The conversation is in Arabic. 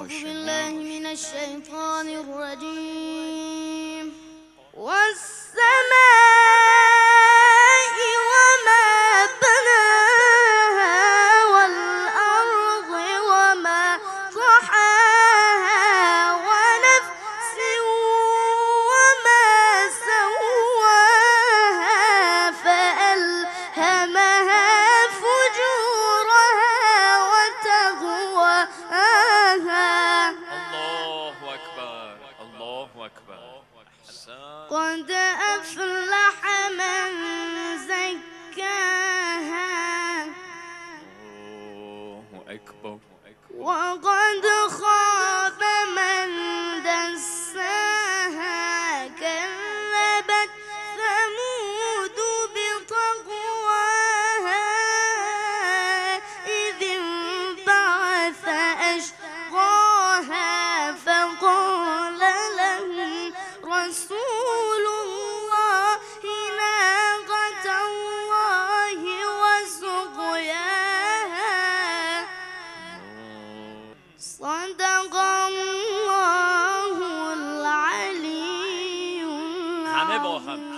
أعوذ بالله من الشيطان الرجيم. والسماء وما بناها والأرض وما طحاها ونفس وما سواها فألهمها فجورها وتقواها. الله أكبر الله أكبر. قد أفلح من زكاها الله أكبر. وقد خاب من دساها. كذبت ثمود بطغواها إذ انبعث أشقاها فقال لهم رسول الله ناقة الله وسقياها. صدق الله العلي همه با هم